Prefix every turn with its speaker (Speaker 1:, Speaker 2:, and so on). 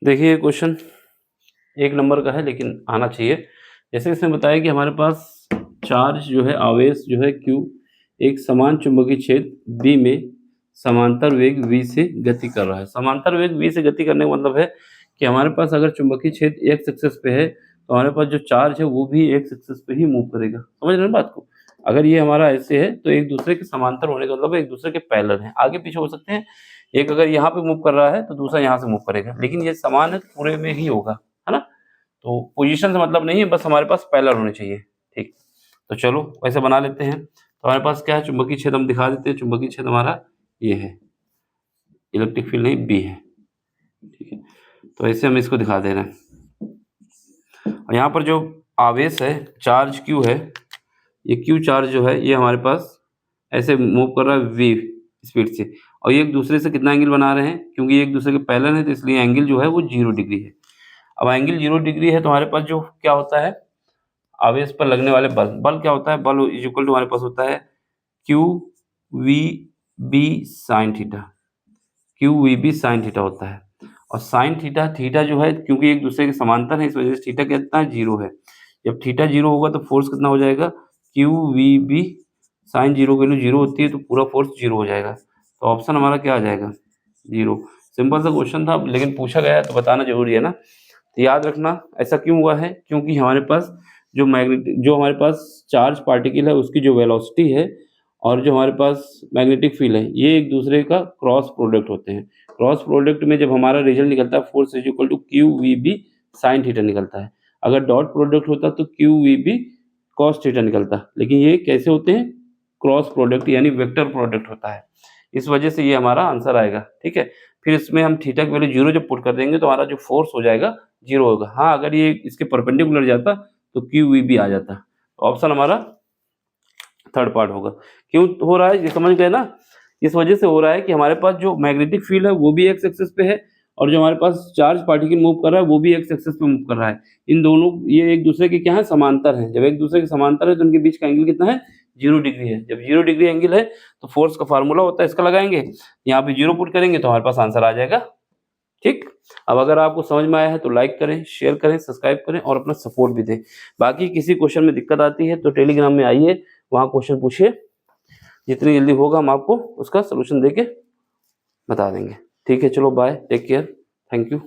Speaker 1: देखिए question 1 number का है लेकिन आना चाहिए। जैसे इसने बताया कि हमारे पास चार्ज जो है, आवेश जो है Q एक समान चुंबकीय क्षेत्र B में समांतर वेग V से गति कर रहा है। समांतर वेग V से गति करने का मतलब है कि हमारे पास अगर चुंबकीय क्षेत्र x एक्सिस पे है तो हमारे पास जो चार्ज है वो भी x एक्सिस पे ही मूव करेगा। समझ रहे हैं बात को? अगर ये हमारा ऐसे है तो एक दूसरे के समांतर होने का मतलब एक दूसरे के पैरेलल हैं, आगे पीछे हो सकते हैं। एक अगर यहाँ पे मूव कर रहा है तो दूसरा यहाँ से मूव करेगा, लेकिन ये समान है तो पूरे में ही होगा, है ना? तो पोजीशन से मतलब नहीं है, बस हमारे पास पैरेलल होने चाहिए। ठीक, तो चलो वैसे बना लेते हैं। तो हमारे पास क्या है, चुंबकीय क्षेत्र हम दिखा देते हैं। चुंबकीय क्षेत्र हमारा ये है, इलेक्ट्रिक फील्ड नहीं बी है। ठीक है, तो ऐसे हम इसको दिखा दे रहे हैं। और यहाँ पर जो आवेश है, चार्ज क्यू है, ये क्यू चार्ज जो है ये हमारे पास ऐसे मूव कर रहा है वी स्पीड से, और ये एक दूसरे से कितना एंगल बना रहे हैं, क्योंकि ये एक दूसरे के पैरेलल है तो इसलिए एंगल जो है वो 0 डिग्री है। अब एंगल 0 डिग्री है तो हमारे पास जो क्या होता है, आवेश पर लगने वाले बल, बल क्या होता है, बल इज इक्वल टू हमारे पास होता है Q V B sine theta. Q V B sine theta होता है, और साइन थीटा, थीटा जो है क्योंकि एक दूसरे के समांतर है इस वजह से थीटा कितना है, 0 है। जब थीटा 0 होगा तो फोर्स कितना हो जाएगा, क्यू वी बी साइन 0 की वैल्यू 0 होती है तो पूरा फोर्स 0 हो जाएगा। तो ऑप्शन हमारा क्या आ जाएगा, 0। सिंपल सा क्वेश्चन था लेकिन पूछा गया है तो बताना जरूरी है ना। तो याद रखना ऐसा क्यों हुआ है, क्योंकि हमारे पास जो हमारे पास चार्ज पार्टिकल है उसकी जो वेलोसिटी है और जो हमारे पास मैग्नेटिक फील्ड है, ये एक दूसरे का क्रॉस प्रोडक्ट होते हैं। क्रॉस प्रोडक्ट में जब हमारा रिजल्ट निकलता है force is equal to Q V B sine theta निकलता है। अगर डॉट प्रोडक्ट होता तो Q V B cos theta निकलता, लेकिन ये कैसे होते हैं, क्रॉस प्रोडक्ट यानी वेक्टर प्रोडक्ट होता है, इस वजह से ये हमारा आंसर आएगा। ठीक है, फिर इसमें हम थीटा की वैल्यू 0 जब पुट कर देंगे तो हमारा जो फोर्स हो जाएगा 0 होगा। हाँ, अगर ये इसके परपेंडिकुलर जाता तो क्यू वी बी आ जाता। तो ऑप्शन हमारा थर्ड पार्ट होगा। क्यों हो रहा है ये समझ गए ना, इस वजह से हो रहा है कि हमारे पास जो मैग्नेटिक फील्ड है वो भी एक्स एक्सिस पे है, और जो हमारे पास चार्ज पार्टिकल मूव कर रहा है वो भी एक्स एक्सिस पे मूव कर रहा है। इन दोनों ये एक दूसरे के क्या है, समांतर हैं। जब एक दूसरे के समांतर है तो उनके बीच का एंगल कितना है, 0 डिग्री है। जब 0 डिग्री एंगल है तो फोर्स का फार्मूला होता है, इसका लगाएंगे, यहाँ पे 0 पुट करेंगे तो हमारे पास आंसर आ जाएगा। ठीक, अब अगर आपको समझ में आया है तो लाइक करें, शेयर करें, सब्सक्राइब करें और अपना सपोर्ट भी दें। बाकी किसी क्वेश्चन में दिक्कत आती है तो टेलीग्राम में आइए, वहाँ क्वेश्चन पूछिए, जितनी जल्दी होगा हम आपको उसका सलूशन देके बता देंगे। ठीक है, चलो bye, take care, thank you.